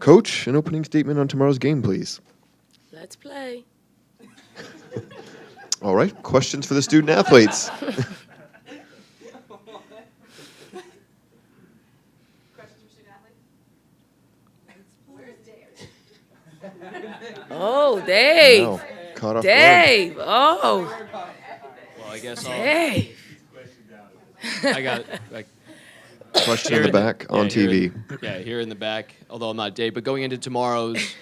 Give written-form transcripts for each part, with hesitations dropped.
Coach, an opening statement on tomorrow's game, please. Let's play. All right, questions for the student athletes. Oh, Dave. Wow, caught off guard. Dave. Oh, Well, I guess Dave. I got like Question in the back on TV. Here in the back. Although I'm not Dave, but going into tomorrow's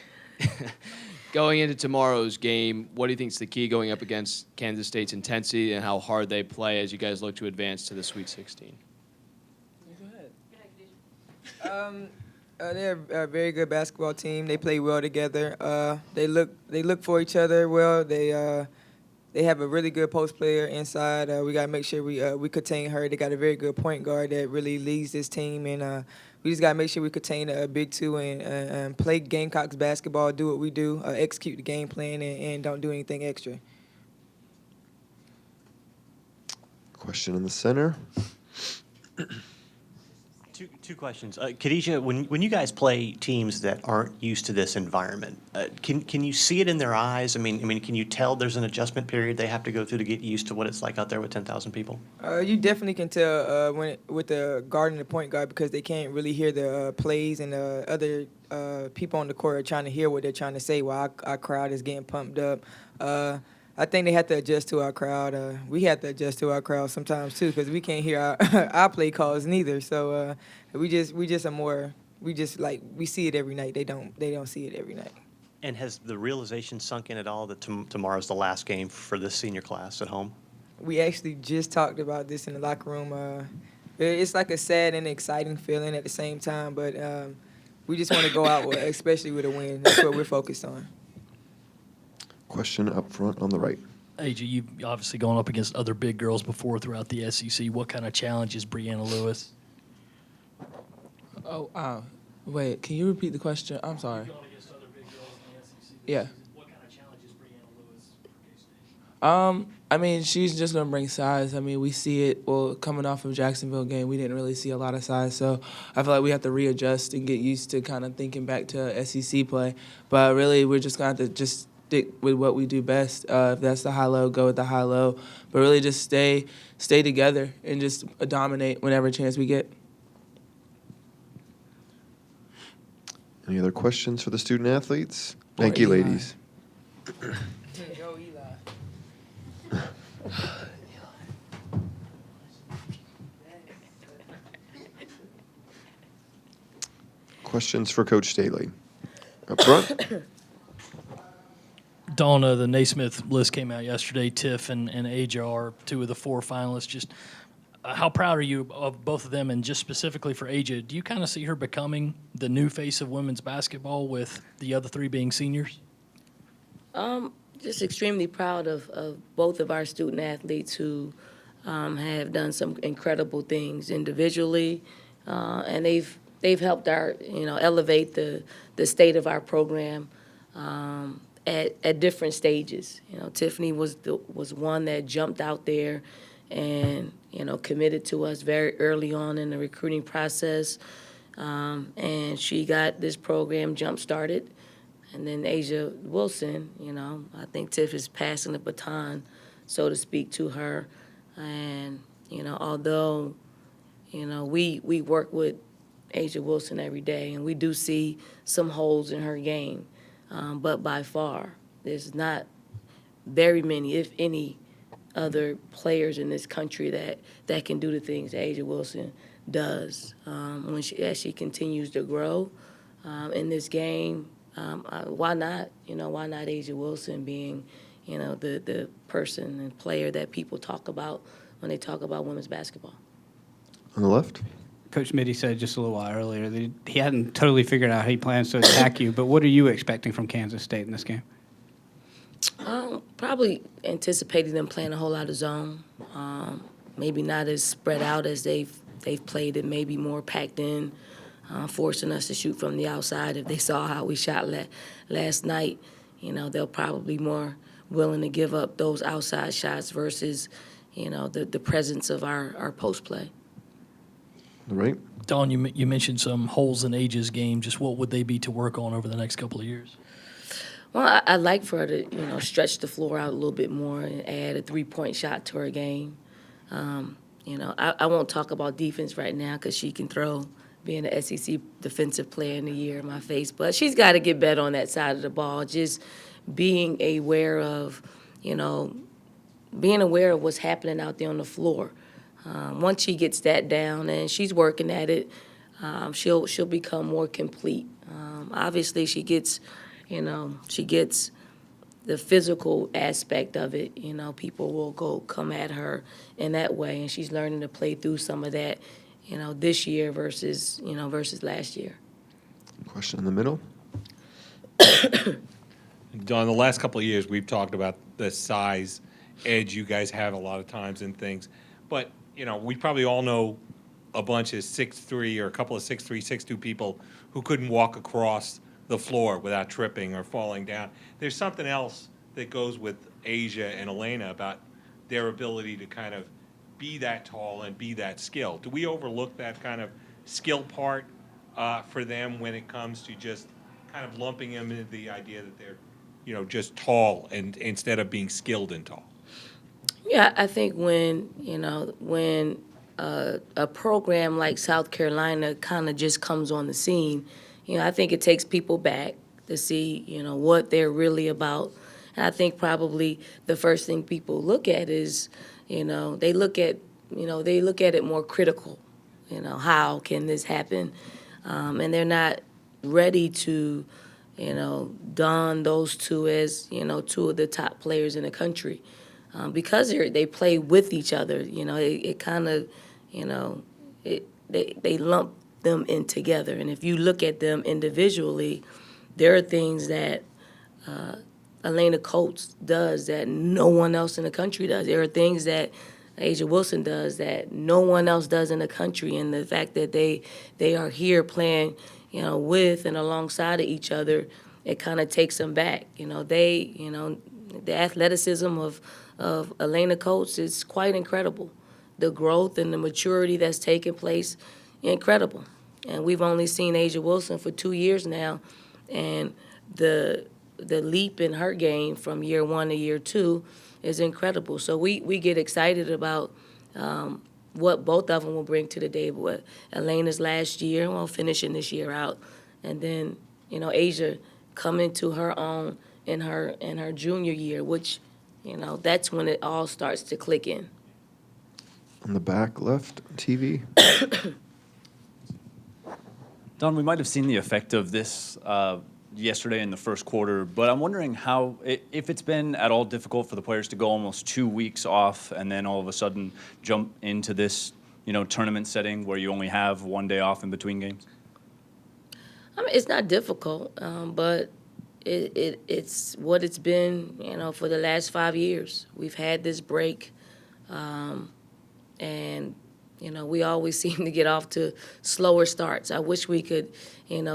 going into tomorrow's game, what do you think is the key going up against Kansas State's intensity and how hard they play as you guys look to advance to the Sweet 16? They're a very good basketball team. They play well together. They look for each other well. They have a really good post player inside. We got to make sure we contain her. They got a very good point guard that really leads this team, and we just got to make sure we contain a big two and play Gamecocks basketball, do what we do, execute the game plan, and don't do anything extra. Question in the center. Two questions. Khadijah, when you guys play teams that aren't used to this environment, can you see it in their eyes? I mean, can you tell there's an adjustment period they have to go through to get used to what it's like out there with 10,000 people? You definitely can tell with the guard and the point guard because they can't really hear the plays and the other people on the court are trying to hear what they're trying to say while our crowd is getting pumped up. I think they have to adjust to our crowd. We have to adjust to our crowd sometimes too, because we can't hear our play calls neither. So we see it every night. They don't see it every night. And has the realization sunk in at all that tomorrow's the last game for this senior class at home? We actually just talked about this in the locker room. It's like a sad and exciting feeling at the same time, but we just want to go out, especially with a win. That's what we're focused on. Question up front on the right. AJ, you've obviously gone up against other big girls before throughout the SEC. What kind of challenge is Brianna Lewis? Oh, wait, can you repeat the question? I'm sorry. You've gone against other big girls in the SEC. Yeah. What kind of challenge is Brianna Lewis for K-State? I mean, she's just going to bring size. I mean, we see it. Well, coming off of Jacksonville game, we didn't really see a lot of size. So I feel like we have to readjust and get used to kind of thinking back to SEC play. But really, we're just going to have to just stick with what we do best. If that's the high-low, go with the high-low. But really just stay together and just dominate whenever chance we get. Any other questions for the student athletes? Or Thank you, Eli. ladies. Go Eli. Questions for Coach Staley. Up front. Donna, the Naismith list came out yesterday. Tiff and Aja are two of the four finalists. Just how proud are you of both of them? And just specifically for Aja, do you kind of see her becoming the new face of women's basketball with the other three being seniors? Just extremely proud of both of our student athletes who have done some incredible things individually, and they've helped our elevate the state of our program at different stages. Tiffany was one that jumped out there and committed to us very early on in the recruiting process, and she got this program jump started. And then Aja Wilson, I think Tiff is passing the baton, so to speak, to her. And although we work with Aja Wilson every day, and we do see some holes in her game, but by far there's not very many, if any, other players in this country that can do the things that Aja Wilson does. As she continues to grow in this game, why not? Why not Aja Wilson being, the person and player that people talk about when they talk about women's basketball? On the left. Coach Mitty said just a little while earlier that he hadn't totally figured out how he plans to attack you, but what are you expecting from Kansas State in this game? Probably anticipating them playing a whole lot of zone. Maybe not as spread out as they've played it, maybe more packed in, forcing us to shoot from the outside. If they saw how we shot last night, they'll probably be more willing to give up those outside shots versus, the presence of our post play. All right. Dawn, you mentioned some holes in Aja's game. Just what would they be to work on over the next couple of years? Well, I'd like for her to, stretch the floor out a little bit more and add a three-point shot to her game. I won't talk about defense right now because she can throw, being the SEC Defensive Player in the Year in my face. But she's got to get better on that side of the ball. Just being aware of, being aware of what's happening out there on the floor. Once she gets that down and she's working at it, she'll become more complete. Obviously, she gets the physical aspect of it. People will come at her in that way, and she's learning to play through some of that, this year versus last year. Question in the middle. Don, the last couple of years, we've talked about the size edge you guys have a lot of times in things. But, we probably all know a bunch of 6'3" or a couple of 6'3", 6'2" people who couldn't walk across the floor without tripping or falling down. There's something else that goes with Asia and Elena about their ability to kind of be that tall and be that skilled. Do we overlook that kind of skill part for them when it comes to just kind of lumping them into the idea that they're, just tall and instead of being skilled and tall? Yeah, I think when a program like South Carolina kind of just comes on the scene, I think it takes people back to see, what they're really about. And I think probably the first thing people look at is, they look at it more critical. How can this happen? And they're not ready to, don those two as, two of the top players in the country. Because they play with each other, it kind of, they lump them in together. And if you look at them individually, there are things that Elena Coates does that no one else in the country does. There are things that Asia Wilson does that no one else does in the country. And the fact that they are here playing, with and alongside of each other, it kind of takes them back. The athleticism of Elena Coates is quite incredible. The growth and the maturity that's taken place, incredible. And we've only seen Asia Wilson for 2 years now, and the leap in her game from year 1 to year 2 is incredible. So we get excited about what both of them will bring to the table. What Elena's last year, finishing this year out, and then Asia coming to her own in her junior year, which that's when it all starts to click in. On the back left, TV. Don, we might have seen the effect of this yesterday in the first quarter, but I'm wondering if it's been at all difficult for the players to go almost 2 weeks off and then all of a sudden jump into this, tournament setting where you only have 1 day off in between games? I mean, it's not difficult, but it's what it's been, for the last 5 years. We've had this break, and we always seem to get off to slower starts. I wish we could,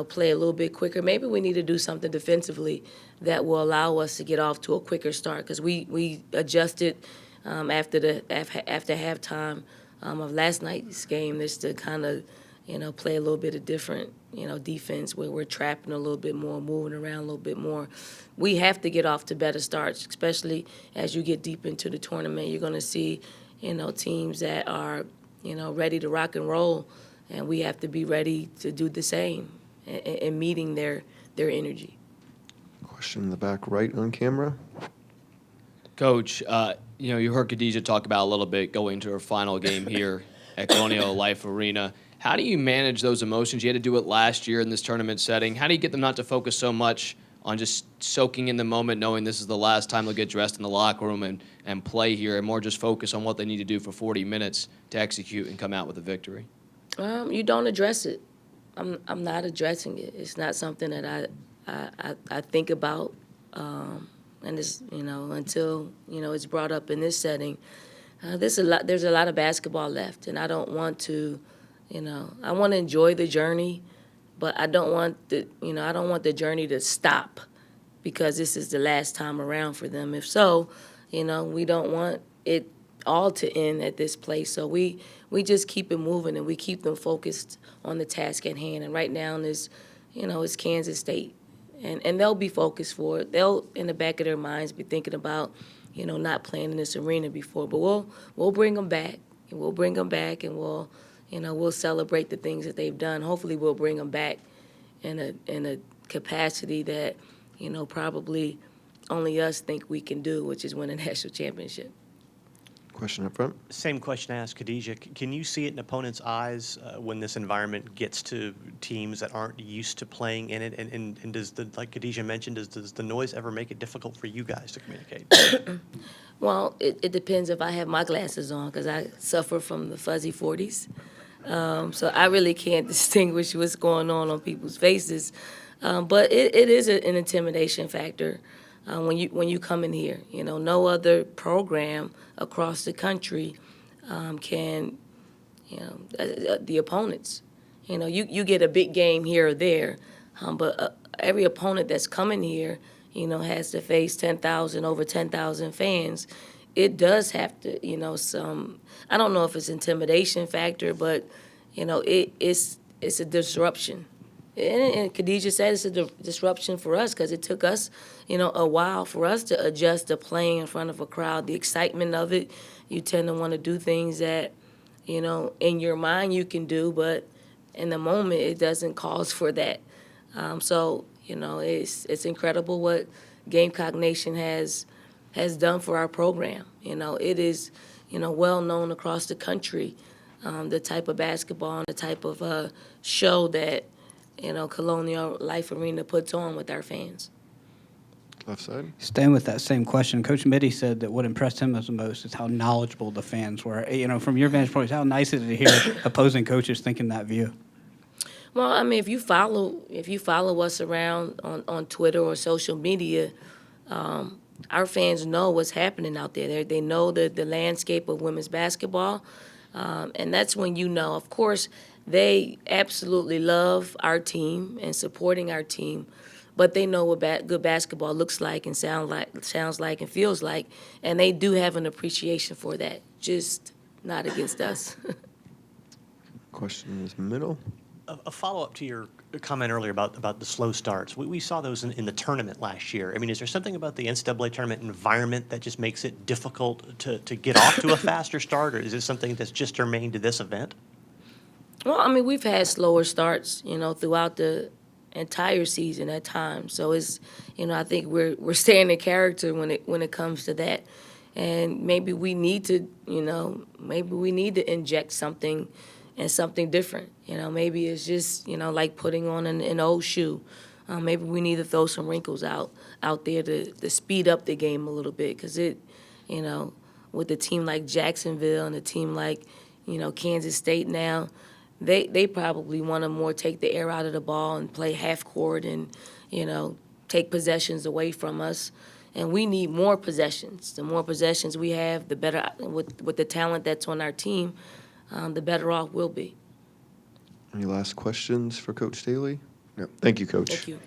play a little bit quicker. Maybe we need to do something defensively that will allow us to get off to a quicker start, because we adjusted after halftime of last night's game, just to kind of play a little bit of different defense where we're trapping a little bit more, moving around a little bit more. We have to get off to better starts, especially as you get deep into the tournament. You're going to see teams that are ready to rock and roll, and we have to be ready to do the same and meeting their energy. Question in the back right on camera. Coach, you heard Khadijah talk about a little bit going to her final game here at Colonial Life Arena. How do you manage those emotions? You had to do it last year in this tournament setting. How do you get them not to focus so much on just soaking in the moment, knowing this is the last time they'll get dressed in the locker room and play here, and more just focus on what they need to do for 40 minutes to execute and come out with a victory? You don't address it. I'm not addressing it. It's not something that I think about, and it's until it's brought up in this setting. There's a lot of basketball left, and I don't want to. I want to enjoy the journey, but I don't want the journey to stop because this is the last time around for them. If so, we don't want it all to end at this place. So we we just keep it moving and we keep them focused on the task at hand. And right now is, it's Kansas State. And they'll be focused for it. They'll, in the back of their minds, be thinking about, not playing in this arena before. But we'll bring them back. And we'll bring them back and we'll celebrate the things that they've done. Hopefully we'll bring them back in a capacity that, probably only us think we can do, which is win a national championship. Question up front. Same question I asked Khadijah. Can you see it in opponents' eyes when this environment gets to teams that aren't used to playing in it? And does like Khadijah mentioned, does the noise ever make it difficult for you guys to communicate? Well, it depends if I have my glasses on, because I suffer from the fuzzy 40s. So I really can't distinguish what's going on people's faces. But it is an intimidation factor when you come in here. No other program across the country can, the opponents. You get a big game here or there, but every opponent that's coming here, has to face over 10,000 fans. It does have to, I don't know if it's intimidation factor, but, it's a disruption. And Khadijah said it's a disruption for us because it took us, a while for us to adjust to playing in front of a crowd. The excitement of it, you tend to want to do things that, in your mind you can do, but in the moment it doesn't cause for that. So, it's incredible what Gamecock Nation has done for our program. It is, well known across the country, the type of basketball and the type of show that, Colonial Life Arena puts on with our fans. Left side. Staying with that same question, Coach Mitty said that what impressed him the most is how knowledgeable the fans were. From your vantage point, how nice is it to hear opposing coaches thinking that view? Well, I mean, if you follow us around on Twitter or social media, our fans know what's happening out there. They know the landscape of women's basketball, and that's when of course, they absolutely love our team and supporting our team, but they know what good basketball looks like and sounds like and feels like, and they do have an appreciation for that, just not against us. Question is middle. A follow-up to your comment earlier about the slow starts. We saw those in the tournament last year. I mean, is there something about the NCAA tournament environment that just makes it difficult to get off to a faster start, or is it something that's just germane to this event? Well, I mean, we've had slower starts, throughout the entire season at times. So it's, I think we're staying in character when it comes to that, and maybe we need to, inject something and something different. Maybe it's just, like putting on an old shoe. Maybe we need to throw some wrinkles out there to speed up the game a little bit, because with a team like Jacksonville and a team like, Kansas State now, they probably want to more take the air out of the ball and play half court and, take possessions away from us. And we need more possessions. The more possessions we have, the better, with the talent that's on our team, the better off we'll be. Any last questions for Coach Staley? No. Thank you, Coach. Thank you.